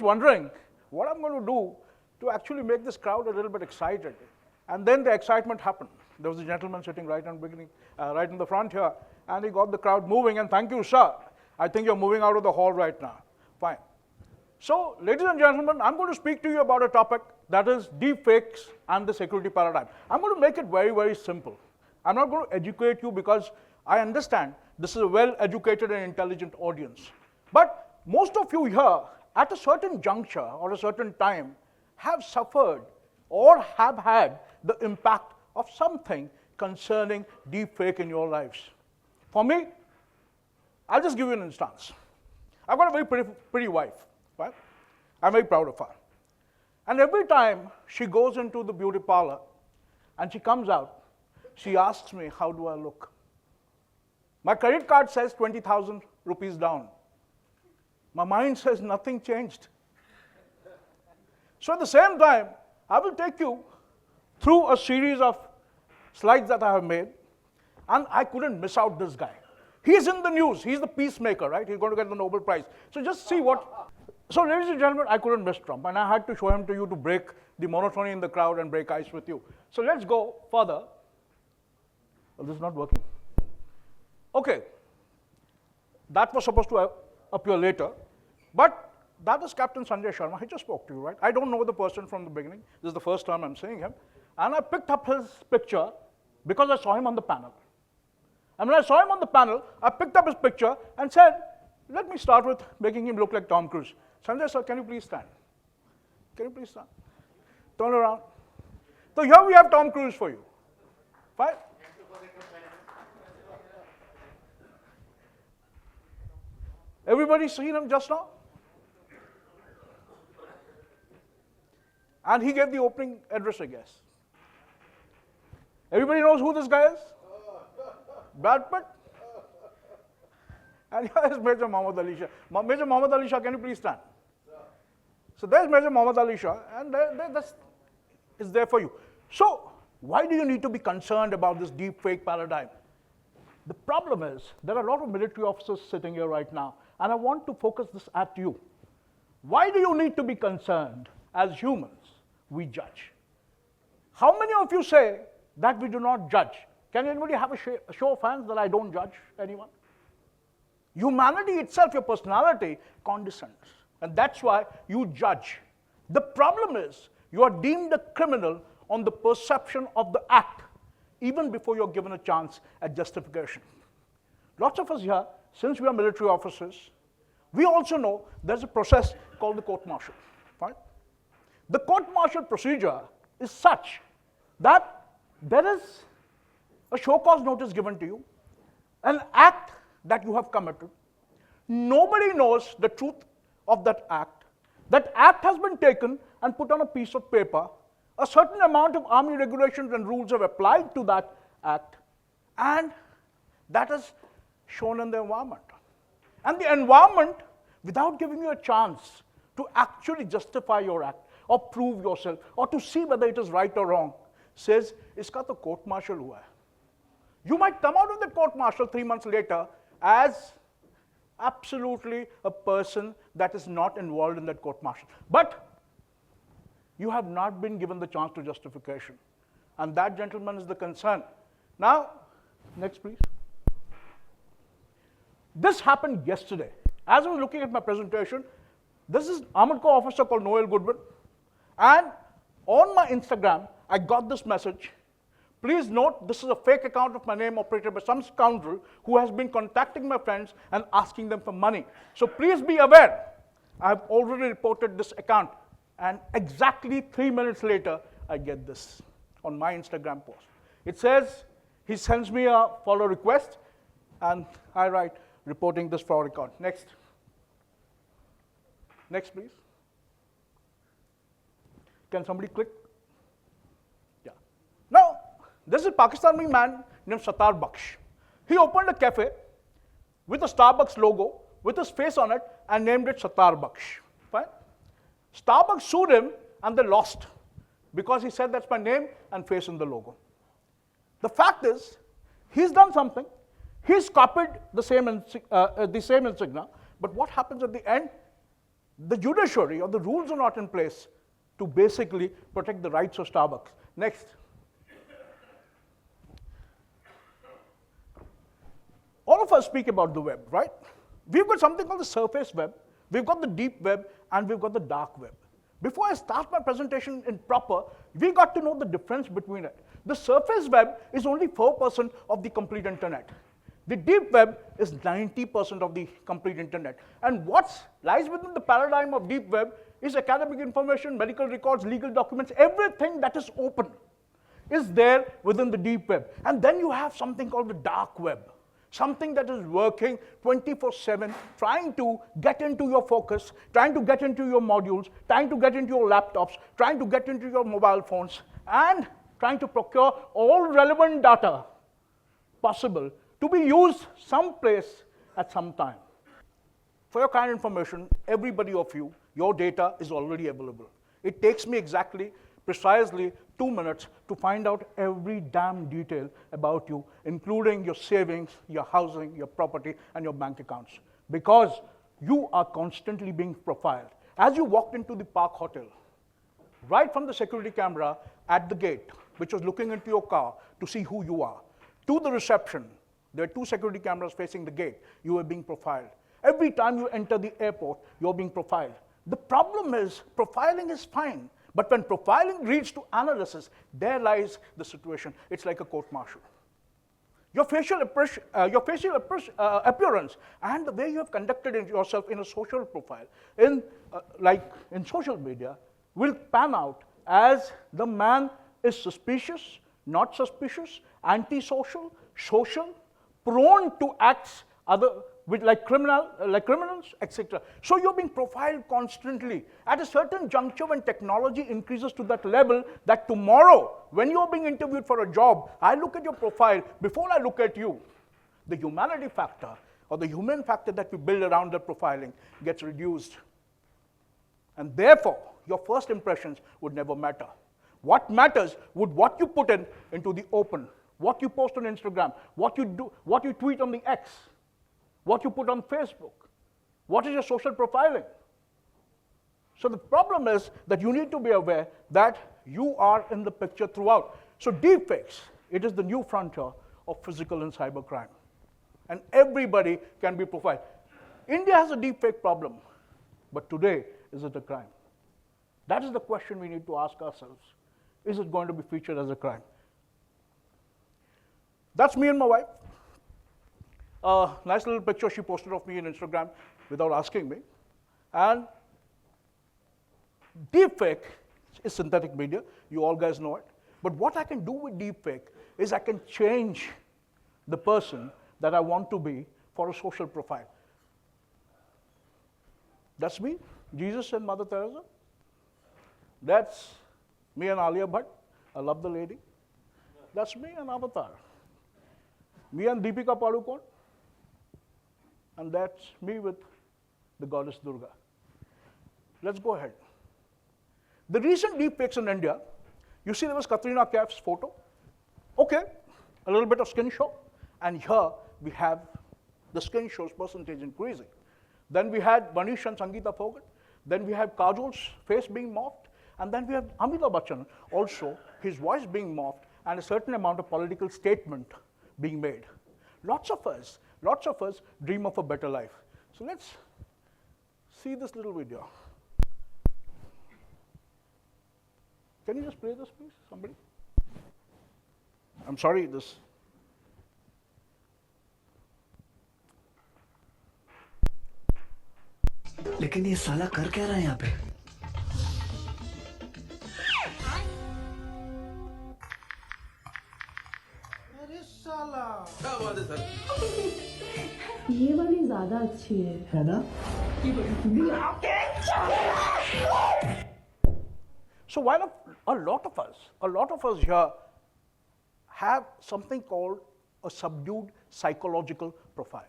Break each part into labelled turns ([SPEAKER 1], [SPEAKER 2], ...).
[SPEAKER 1] just wondering what I'm going to do to actually make this crowd a little bit excited. And then the excitement happened. There was a gentleman sitting right in the front here, and he got the crowd moving, and thank you, sir. I think you're moving out of the hall right now. Fine. So, ladies and gentlemen, I'm going to speak to you about a topic that is deepfakes and the security paradigm. I'm going to make it very, very simple. I'm not going to educate you because I understand this is a well-educated and intelligent audience. But most of you here, at a certain juncture or a certain time, have suffered or have had the impact of something concerning deepfake in your lives. For me, I'll just give you an instance. I've got a very pretty wife, right? I'm very proud of her. And every time she goes into the beauty parlor and she comes out, she asks me, how do I look? My credit card says 20,000 rupees down. My mind says nothing changed. So at the same time, I will take you through a series of slides that I have made, and I couldn't miss out this guy. He's in the news. He's the peacemaker, right? He's going to get the Nobel Prize. So just see what... So ladies and gentlemen, I couldn't miss Trump, and I had to show him to you to break the monotony in the crowd and break ice with you. So let's go further. Well, this is not working. Okay. That was supposed to appear later, but that is Captain Sanjay Sharma. He just spoke to you, right? I don't know the person from the beginning. This is the first time I'm seeing him. And I picked up his picture because I saw him on the panel. And when I saw him on the panel, I picked up his picture and said, let me start with making him look like Tom Cruise. Sanjay sir, can you please stand? Can you please stand? Turn around. So here we have Tom Cruise for you. Fine? Everybody seen him just now? And he gave the opening address, I guess. Everybody knows who this guy is? Brad Pitt? And here is Major Muhammad Ali Shah. Major Muhammad Ali Shah, can you please stand? So there's Major Muhammad Ali Shah, and that's there for you. So why do you need to be concerned about this deepfake paradigm? The problem is there are a lot of military officers sitting here right now, and I want to focus this at you. Why do you need to be concerned? As humans, we judge. How many of you say that we do not judge? Can anybody have a show of hands that I don't judge anyone? Humanity itself, your personality, condescends. And that's why you judge. The problem is you are deemed a criminal on the perception of the act, even before you're given a chance at justification. Lots of us here, since we are military officers, we also know there's a process called the court-martial. Right? The court-martial procedure is such that there is a show cause notice given to you, an act that you have committed. Nobody knows the truth of that act. That act has been taken and put on a piece of paper. A certain amount of army regulations and rules have applied to that act, and that is shown in the environment. And the environment, without giving you a chance to actually justify your act, or prove yourself, or to see whether it is right or wrong, says, iska to court-martial hua hai. You might come out of the court-martial 3 months later as absolutely a person that is not involved in that court-martial. But you have not been given the chance to justification. And that, gentlemen, is the concern. Now, next please. This happened yesterday. As I was looking at my presentation, this is Armored Corps officer called Noel Goodwin. And on my Instagram, I got this message. Please note, this is a fake account of my name operated by some scoundrel who has been contacting my friends and asking them for money. So please be aware, I have already reported this account. And exactly 3 minutes later, I get this on my Instagram post. It says, he sends me a follow request, and I write, reporting this fraud account. Next. Next, please. Can somebody click? Yeah. Now, this is a Pakistani man named Sattar Baksh. He opened a cafe with a Starbucks logo, with his face on it, and named it Sattar Baksh. Fine? Starbucks sued him, and they lost, because he said that's my name and face in the logo. The fact is, he's done something. He's copied the same insignia, but what happens at the end? the judiciary or the rules are not in place to basically protect the rights of Starbucks. Next. All of us speak about the web, right? We've got something called the surface web, we've got the deep web, and we've got the dark web. Before I start my presentation in proper, we got to know the difference between it. The surface web is only 4% of the complete internet. The deep web is 90% of the complete internet. And what lies within the paradigm of deep web is academic information, medical records, legal documents, everything that is open is there within the deep web. And then you have something called the dark web. Something that is working 24/7, trying to get into your focus, trying to get into your modules, trying to get into your laptops, trying to get into your mobile phones, and trying to procure all relevant data possible to be used someplace at some time. For your kind information, everybody of you, your data is already available. It takes me precisely 2 minutes to find out every damn detail about you, including your savings, your housing, your property, and your bank accounts, because you are constantly being profiled. As you walked into the Park Hotel, right from the security camera at the gate, which was looking into your car to see who you are, to the reception, there are 2 security cameras facing the gate, you are being profiled. Every time you enter the airport, you're being profiled. The problem is, profiling is fine, but when profiling leads to analysis, there lies the situation. It's like a court-martial. Your facial appearance and the way you have conducted yourself in a social profile, like in social media, will pan out as the man is suspicious, not suspicious, antisocial, social, prone to acts like criminals, etc. So you're being profiled constantly. At a certain juncture, when technology increases to that level, that tomorrow, when you're being interviewed for a job, I look at your profile before I look at you. The humanity factor, or the human factor that we build around the profiling, gets reduced. And therefore, your first impressions would never matter. What matters would what you put into the open, what you post on Instagram, what you tweet on the X, what you put on Facebook, what is your social profiling. So the problem is that you need to be aware that you are in the picture throughout. So deepfakes, it is the new frontier of physical and cyber crime. And everybody can be profiled. India has a deepfake problem, but today, is it a crime? That is the question we need to ask ourselves. Is it going to be featured as a crime? That's me and my wife. Nice little picture she posted of me on Instagram without asking me. And deepfake is synthetic media. You all guys know it. But what I can do with deepfake is I can change the person that I want to be for a social profile. That's me, Jesus and Mother Teresa. That's me and Alia Bhatt. I love the lady. That's me and Avatar. Me and Deepika Padukone. And that's me with the goddess Durga. Let's go ahead. The recent deepfakes in India, you see there was Katrina Kaif's photo. Okay, a little bit of skin show. And here we have the skin show's percentage increasing. Then we had Manish and Sangeeta Phogat. Then we have Kajol's face being morphed. And then we have Amitabh Bachchan, also his voice being morphed and a certain amount of political statement being made. Lots of us dream of a better life. So let's see this little video. Can you just play this, please, somebody? I'm sorry, this.
[SPEAKER 2] लेकिन ये साला कर क्या रहा है यहाँ पे?
[SPEAKER 3] अरे साला
[SPEAKER 4] क्या बात है सर?
[SPEAKER 5] ये वाली ज्यादा अच्छी है
[SPEAKER 2] ना?
[SPEAKER 1] So why not a lot of us here have something called a subdued psychological profile.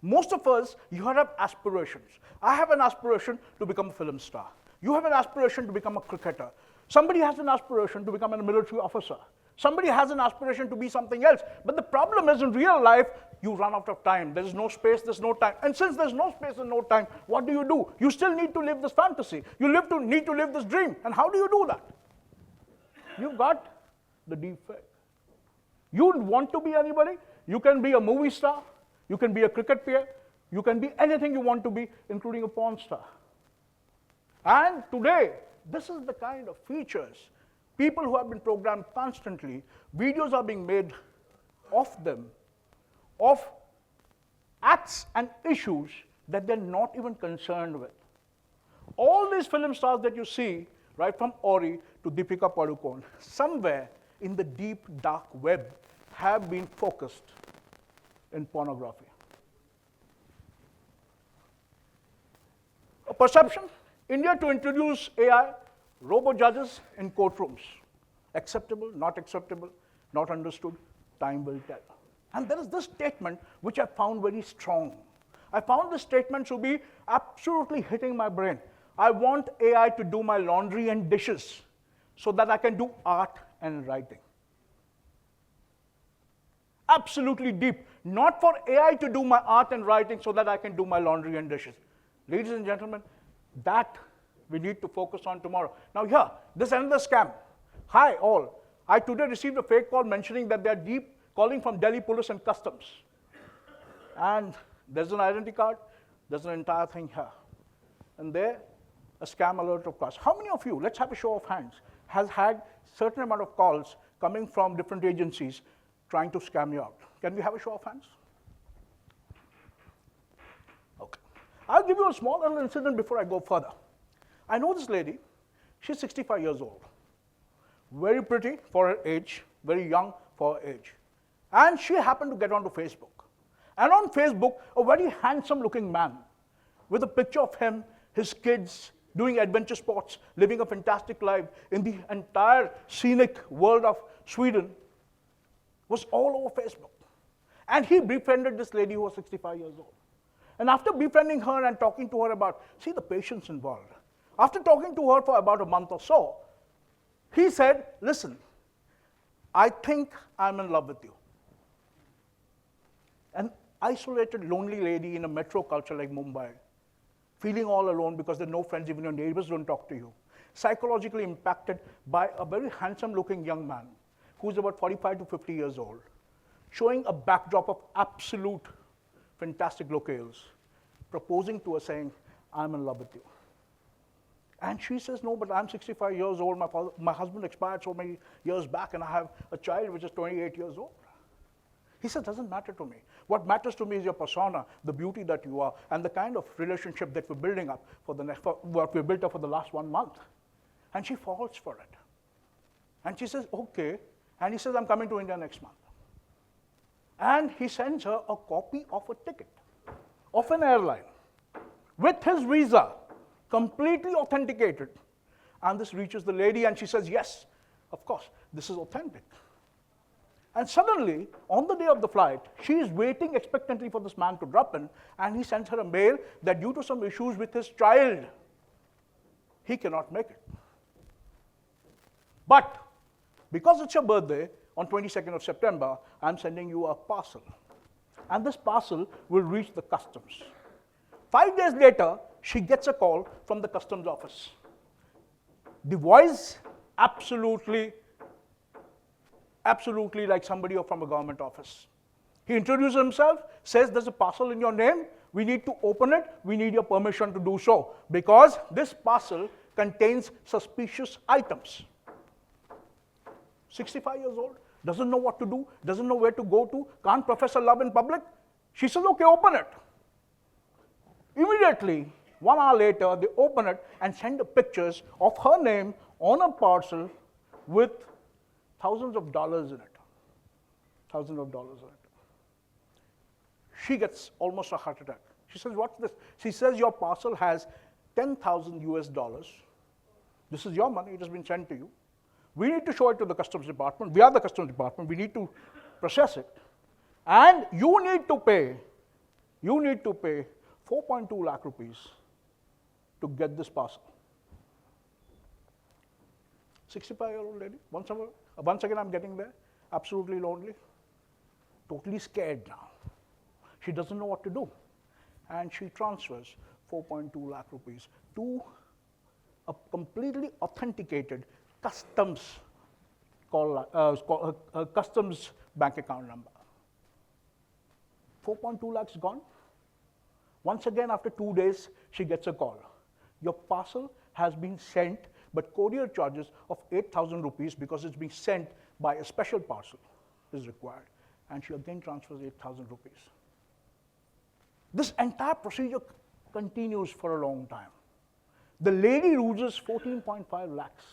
[SPEAKER 1] Most of us, you have aspirations. I have an aspiration to become a film star. You have an aspiration to become a cricketer. Somebody has an aspiration to become a military officer. Somebody has an aspiration to be something else. But the problem is, in real life, you run out of time. There's no space, there's no time. And since there's no space and no time, what do? You still need to live this fantasy. You need to live this dream. And how do you do that? You've got the deepfake. You want to be anybody? You can be a movie star. You can be a cricket player. You can be anything you want to be, including a porn star. And today, this is the kind of features. People who have been programmed constantly, videos are being made of them, of acts and issues that they're not even concerned with. All these film stars that you see, right from Ori to Deepika Padukone, somewhere in the deep, dark web have been focused in pornography. A perception, India to introduce AI, robo-judges in courtrooms. Acceptable, not understood, time will tell. And there is this statement which I found very strong. I found this statement to be absolutely hitting my brain. I want AI to do my laundry and dishes so that I can do art and writing. Absolutely deep. Not for AI to do my art and writing so that I can do my laundry and dishes. Ladies and gentlemen, that we need to focus on tomorrow. Now here, this is another scam. Hi all. I today received a fake call mentioning that they are calling from Delhi Police and Customs. And there's an identity card, there's an entire thing here. And there, a scam alert of course. How many of you, let's have a show of hands, has had certain amount of calls coming from different agencies trying to scam you out? Can we have a show of hands? Okay. I'll give you a small little incident before I go further. I know this lady, she's 65 years old. Very pretty for her age, very young for her age. And she happened to get onto Facebook. And on Facebook, a very handsome looking man with a picture of him, his kids, doing adventure sports, living a fantastic life in the entire scenic world of Sweden, was all over Facebook. And he befriended this lady who was 65 years old. And after befriending her and talking to her about, see the patience involved, after talking to her for about a month or so, he said, listen, I think I'm in love with you. An isolated, lonely lady in a metro culture like Mumbai, feeling all alone because there are no friends, even your neighbors don't talk to you, psychologically impacted by a very handsome-looking young man who's about 45 to 50 years old, showing a backdrop of absolute fantastic locales, proposing to her saying, I'm in love with you. And she says, no, but I'm 65 years old, my husband expired so many years back, and I have a child which is 28 years old. He said, doesn't matter to me. What matters to me is your persona, the beauty that you are, and the kind of relationship that we're building up for what we've built up for the last 1 month. And she falls for it. And she says, okay. And he says, I'm coming to India next month. And he sends her a copy of a ticket of an airline with his visa, completely authenticated. And this reaches the lady and she says, yes, of course, this is authentic. And suddenly, on the day of the flight, she is waiting expectantly for this man to drop in, and he sends her a mail that due to some issues with his child, he cannot make it. But because it's your birthday, on 22nd of September, I'm sending you a parcel. And this parcel will reach the customs. 5 days later, she gets a call from the customs office. The voice, absolutely like somebody from a government office. He introduces himself, says there's a parcel in your name, we need to open it, we need your permission to do so, because this parcel contains suspicious items. 65 years old, doesn't know what to do, doesn't know where to go to, can't profess her love in public. She says, okay, open it. Immediately, 1 hour later, they open it and send the pictures of her name on a parcel with thousands of dollars in it. Thousands of dollars in it. She gets almost a heart attack. She says, what's this? She says, your parcel has 10,000 US dollars. This is your money, it has been sent to you. We need to show it to the customs department. We are the customs department. We need to process it. And you need to pay 4.2 lakh rupees to get this parcel. 65-year-old lady. Once again, I'm getting there. Absolutely lonely. Totally scared now. She doesn't know what to do. And she transfers 4.2 lakh rupees to a completely authenticated customs customs bank account number. 4.2 lakhs gone. Once again, after 2 days, she gets a call. Your parcel has been sent, but courier charges of 8,000 rupees because it's being sent by a special parcel is required. And she again transfers 8,000 rupees. This entire procedure continues for a long time. The lady loses 14.5 lakhs.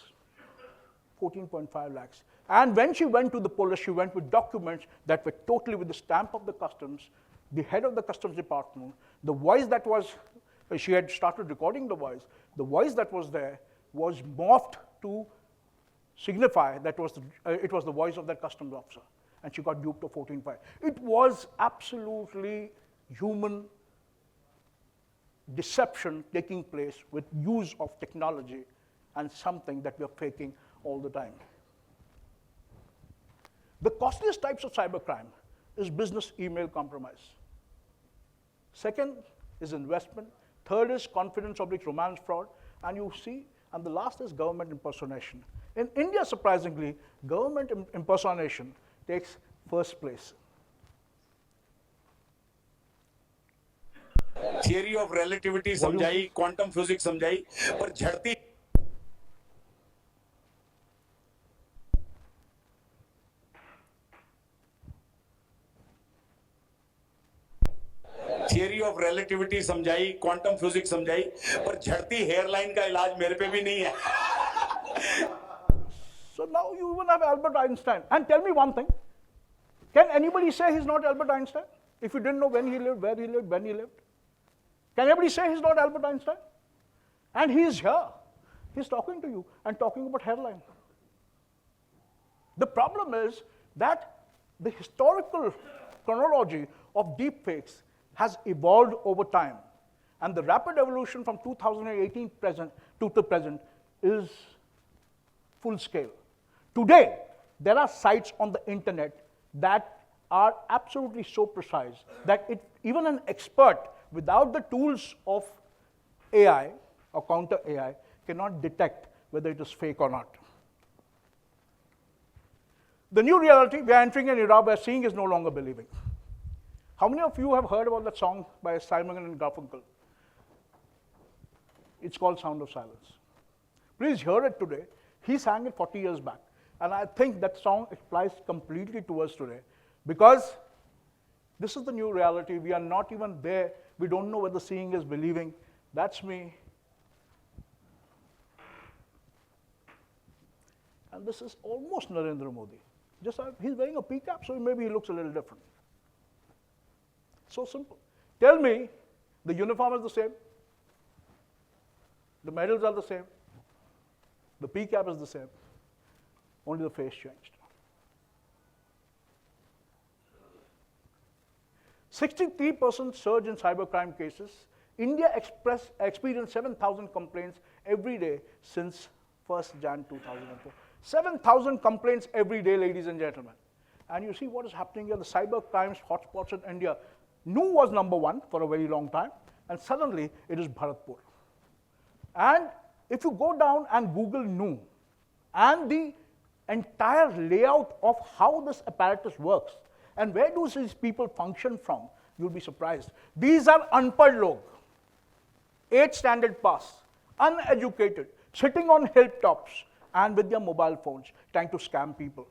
[SPEAKER 1] 14.5 lakhs. And when she went to the police, she went with documents that were totally with the stamp of the customs, the head of the customs department, the voice that was, she had started recording the voice that was there was morphed to signify that it was the voice of that customs officer. And she got duped of 14.5. It was absolutely human deception taking place with use of technology and something that we are faking all the time. The costliest types of cybercrime is business email compromise. Second is investment. Third is confidence/romance fraud. And you see, and the last is government impersonation. In India, surprisingly, government impersonation takes first place.
[SPEAKER 4] Theory of relativity समझाई, quantum physics समझाई, पर झड़ती theory of relativity समझाई, quantum physics समझाई, पर झड़ती hairline का इलाज मेरे पे भी नहीं है.
[SPEAKER 1] So now you even have Albert Einstein. And tell me one thing. Can anybody say he's not Albert Einstein? If you didn't know when he lived, where he lived, when he lived? Can anybody say he's not Albert Einstein? And he's here. He's talking to you and talking about hairline. The problem is that the historical chronology of deepfakes has evolved over time. And the rapid evolution from 2018 to the present is full scale. Today, there are sites on the internet that are absolutely so precise that even an expert without the tools of AI or counter AI cannot detect whether it is fake or not. The new reality, we are entering an era where seeing is no longer believing. How many of you have heard about that song by Simon and Garfunkel? It's called Sound of Silence. Please hear it today. He sang it 40 years back. And I think that song applies completely to us today because this is the new reality. We are not even there. We don't know whether seeing is believing. That's me. And this is almost Narendra Modi. He's wearing a peacock, so maybe he looks a little different. So simple. Tell me, the uniform is the same. The medals are the same. The peacock is the same. Only the face changed. 63% surge in cybercrime cases. India experienced 7,000 complaints every day since 1st Jan 2004. 7,000 complaints every day, ladies and gentlemen. And you see what is happening here. The cybercrime hotspots in India. Nu was number one for a very long time, and suddenly it is Bharatpur. And if you go down and Google Nu and the entire layout of how this apparatus works and where do these people function from, you'll be surprised. These are unpad log, 8th standard pass, uneducated, sitting on hilltops and with their mobile phones trying to scam people.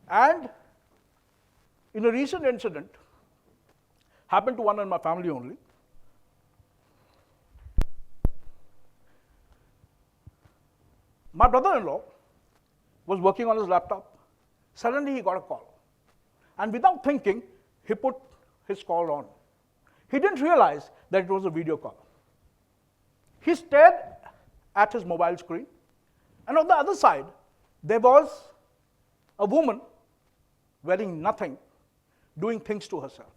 [SPEAKER 1] And in a recent incident, happened to one in my family only, my brother-in-law was working on his laptop. Suddenly he got a call. And without thinking, he put his call on. He didn't realize that it was a video call. He stared at his mobile screen, and on the other side, there was a woman wearing nothing, doing things to herself.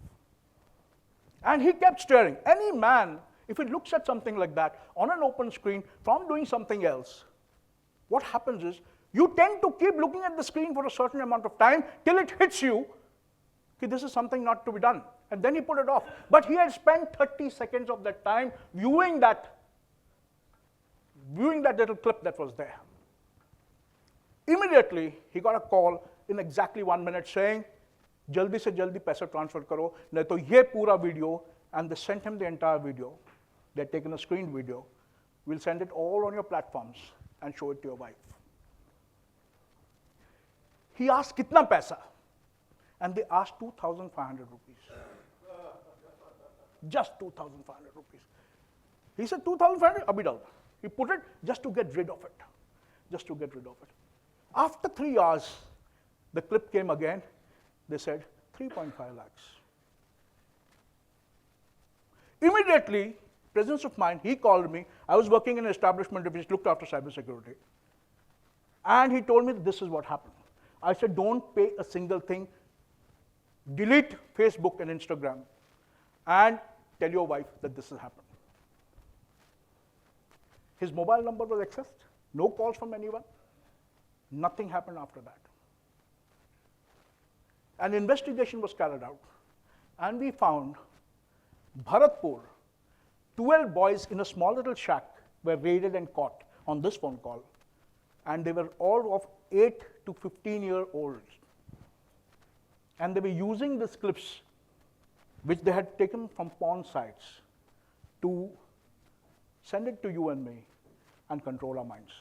[SPEAKER 1] And he kept staring. Any man, if he looks at something like that on an open screen from doing something else, what happens is You tend to keep looking at the screen for a certain amount of time till it hits you, okay, this is something not to be done. And then he put it off. But he had spent 30 seconds of that time viewing that little clip that was there. Immediately, he got a call in exactly 1 minute saying, jaldi se jaldi paisa transfer karo, nahi to ye pura video, and they sent him the entire video. They had taken a screened video. We'll send it all on your platforms and show it to your wife. He asked, kitna paisa? And they asked 2,500 rupees. Just 2,500 rupees. He said, 2,500, abhi dal. He put it just to get rid of it. Just to get rid of it. After 3 hours, the clip came again. They said, 3.5 lakhs. Immediately, presence of mind, he called me. I was working in an establishment which looked after cybersecurity. And he told me this is what happened. I said, don't pay a single thing. Delete Facebook and Instagram and tell your wife that this has happened. His mobile number was accessed, no calls from anyone. Nothing happened after that. An investigation was carried out, and we found Bharatpur, 12 boys in a small little shack were raided and caught on this phone call, and they were all of 8 to 15-year-olds. And they were using these clips, which they had taken from porn sites, to send it to you and me and control our minds.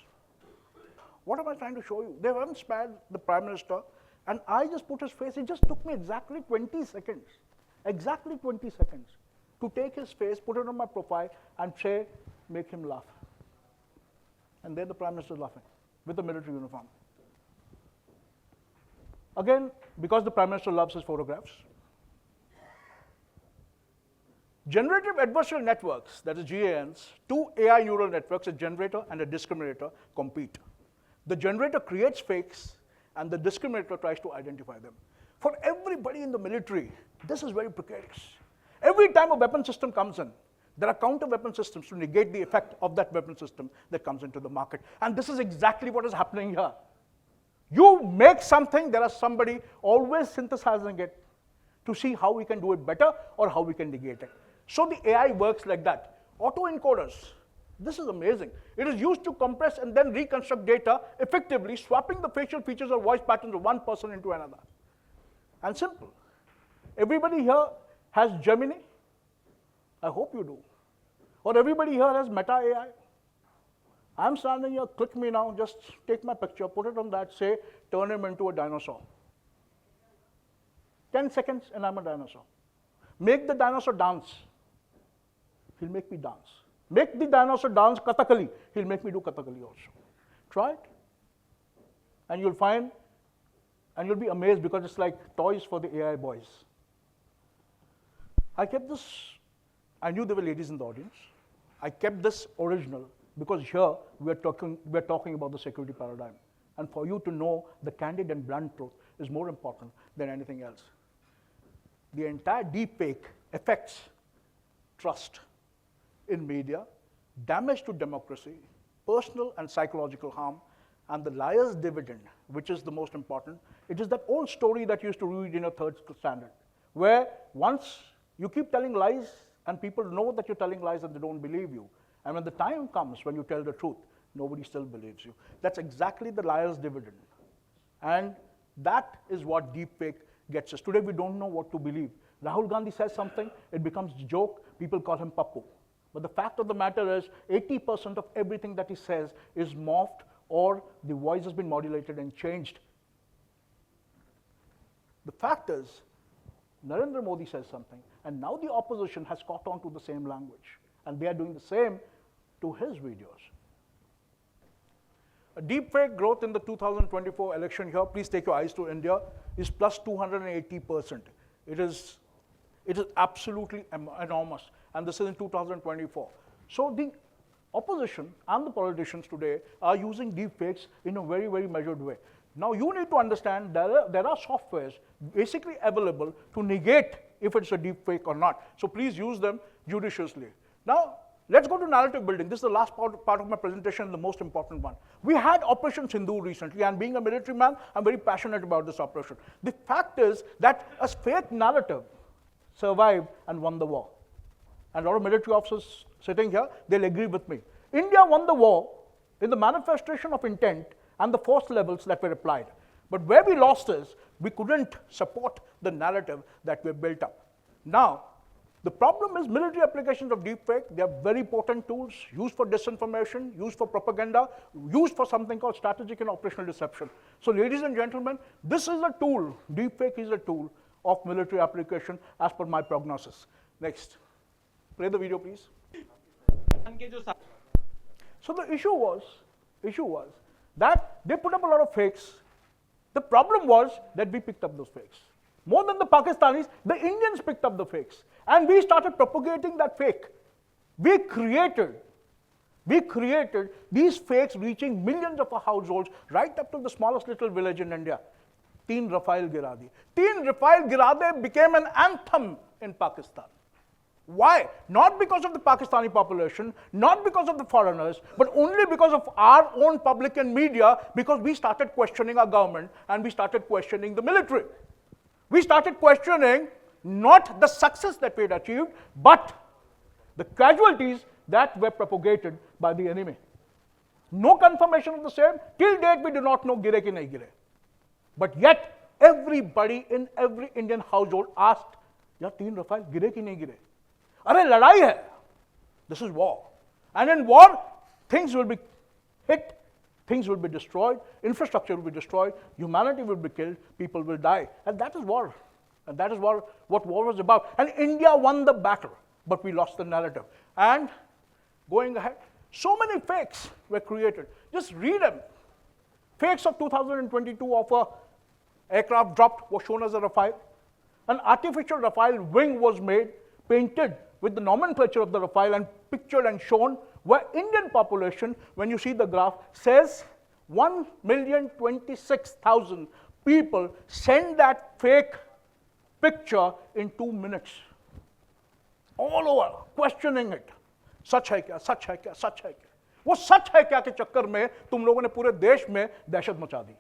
[SPEAKER 1] What am I trying to show you? They haven't spared the Prime Minister, and I just put his face. It just took me exactly 20 seconds, to take his face, put it on my profile, and say, make him laugh. And there the Prime Minister is laughing with a military uniform. Again, because the Prime Minister loves his photographs. Generative adversarial networks, that is GANs, two AI neural networks, a generator and a discriminator, compete. The generator creates fakes, and the discriminator tries to identify them. For everybody in the military, this is very precarious. Every time a weapon system comes in, there are counter weapon systems to negate the effect of that weapon system that comes into the market. And this is exactly what is happening here. You make something, there is somebody always synthesizing it to see how we can do it better or how we can negate it. So the AI works like that. Autoencoders, this is amazing. It is used to compress and then reconstruct data effectively, swapping the facial features or voice patterns of one person into another. And simple. Everybody here has Gemini? I hope you do. Or everybody here has Meta AI? I'm standing here, click me now, just take my picture, put it on that, say, turn him into a dinosaur. 10 seconds and I'm a dinosaur. Make the dinosaur dance. He'll make me dance. Make the dinosaur dance Kathakali. He'll make me do Kathakali also. Try it. And you'll find, and you'll be amazed because it's like toys for the AI boys. I kept this, I knew there were ladies in the audience. I kept this original because here we're talking about the security paradigm. And for you to know the candid and blunt truth is more important than anything else. The entire deepfake affects trust in media, damage to democracy, personal and psychological harm, and the liar's dividend, which is the most important. It is that old story that you used to read in a third standard, where once you keep telling lies and people know that you're telling lies and they don't believe you. And when the time comes when you tell the truth, nobody still believes you. That's exactly the liar's dividend. And that is what deepfake gets us. Today we don't know what to believe. Rahul Gandhi says something, it becomes a joke, people call him Pappu. But the fact of the matter is 80% of everything that he says is morphed or the voice has been modulated and changed. The fact is, Narendra Modi says something, and now the opposition has caught on to the same language, and they are doing the same to his videos. A deepfake growth in the 2024 election here, please take your eyes to India, is plus 280%. It is absolutely enormous, and this is in 2024. So the opposition and the politicians today are using deepfakes in a very, very measured way. Now you need to understand there are softwares basically available to negate if it's a deepfake or not. So please use them judiciously. Now let's go to narrative building. This is the last part of my presentation, the most important one. We had Operation Sindoor recently, and being a military man, I'm very passionate about this operation. The fact is that a fake narrative survived and won the war. And a lot of military officers sitting here, they'll agree with me. India won the war in the manifestation of intent and the force levels that were applied. But where we lost is, we couldn't support the narrative that we built up. Now, the problem is military applications of deepfake. They are very potent tools used for disinformation, used for propaganda, used for something called strategic and operational deception. So ladies and gentlemen, this is a tool, deepfake is a tool of military application as per my prognosis. Next. Play the video, please. So the issue was that they put up a lot of fakes. The problem was that we picked up those fakes. More than the Pakistanis, the Indians picked up the fakes. And we started propagating that fake. We created these fakes reaching millions of households right up to the smallest little village in India. Teen Rafale gira di. Teen Rafale gira de became an anthem in Pakistan. Why? Not because of the Pakistani population, not because of the foreigners, but only because of our own public and media, because we started questioning our government and we started questioning the military. We started questioning not the success that we had achieved, but the casualties that were propagated by the enemy. No confirmation of the same. Till date, we do not know gire ki nahi gire. But yet, everybody in every Indian household asked, "Ya teen Rafale gire ki nahi gire?" Arey ladai hai. This is war. And in war, things will be hit, things will be destroyed, infrastructure will be destroyed, humanity will be killed, people will die. And that is war. And that is what war was about. And India won the battle, but we lost the narrative. And going ahead, so many fakes were created. Just read them. Fakes of 2022 of a aircraft dropped was shown as a Rafale. An artificial Rafale wing was made, painted with the nomenclature of the Rafale and pictured and shown, where Indian population, when you see the graph, says 1,026,000 people send that fake picture in 2 minutes. All over, questioning it. सच है क्या, सच है क्या, सच है क्या? वो सच है क्या के चक्कर में तुम लोगों ने पूरे देश में दहशत मचा दी.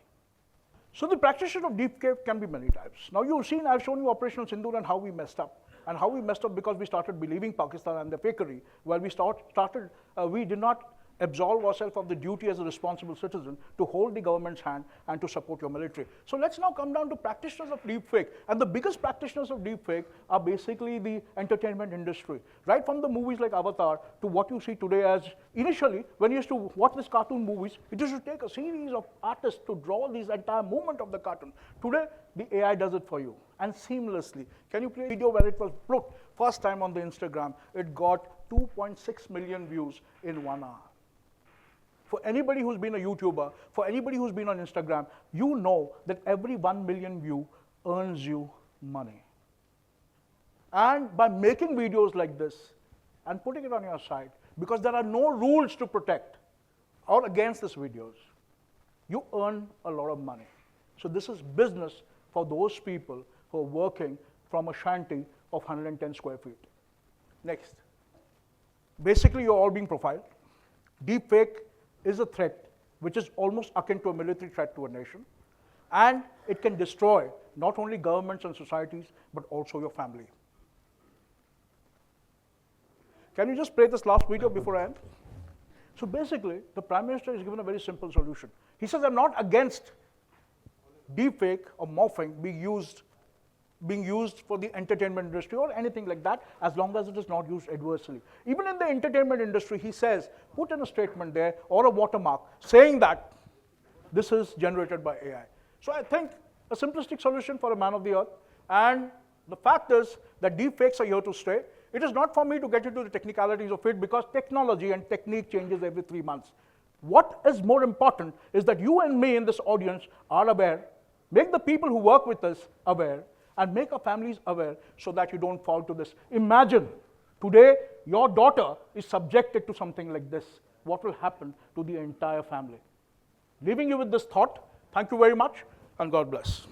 [SPEAKER 1] So the practices of deepfake can be many types. Now you've seen, I've shown you Operation Sindoor and how we messed up. And how we messed up because we started believing Pakistan and the fakery. Well, we did not absolve ourselves of the duty as a responsible citizen to hold the government's hand and to support your military. So let's now come down to practitioners of deepfake. And the biggest practitioners of deepfake are basically the entertainment industry. Right from the movies like Avatar to what you see today as, initially, when you used to watch these cartoon movies, it used to take a series of artists to draw this entire movement of the cartoon. Today, the AI does it for you, and seamlessly. Can you play a video where it was put first time on the Instagram? It got 2.6 million views in 1 hour. For anybody who's been a YouTuber, for anybody who's been on Instagram, you know that every 1 million view earns you money. And by making videos like this and putting it on your site, because there are no rules to protect or against these videos, you earn a lot of money. So this is business for those people who are working from a shanty of 110 square feet. Next. Basically, you're all being profiled. Deepfake is a threat which is almost akin to a military threat to a nation. And it can destroy not only governments and societies, but also your family. Can you just play this last video before I end? So basically, the Prime Minister is given a very simple solution. He says, I'm not against deepfake or morphing being used for the entertainment industry or anything like that, as long as it is not used adversely. Even in the entertainment industry, he says, put in a statement there or a watermark saying that this is generated by AI. So I think a simplistic solution for a man of the earth. And the fact is that deepfakes are here to stay. It is not for me to get into the technicalities of it, because technology and technique changes every 3 months. What is more important is that you and me in this audience are aware, make the people who work with us aware, and make our families aware so that you don't fall to this. Imagine, today, your daughter is subjected to something like this. What will happen to the entire family? Leaving you with this thought, thank you very much, and God bless.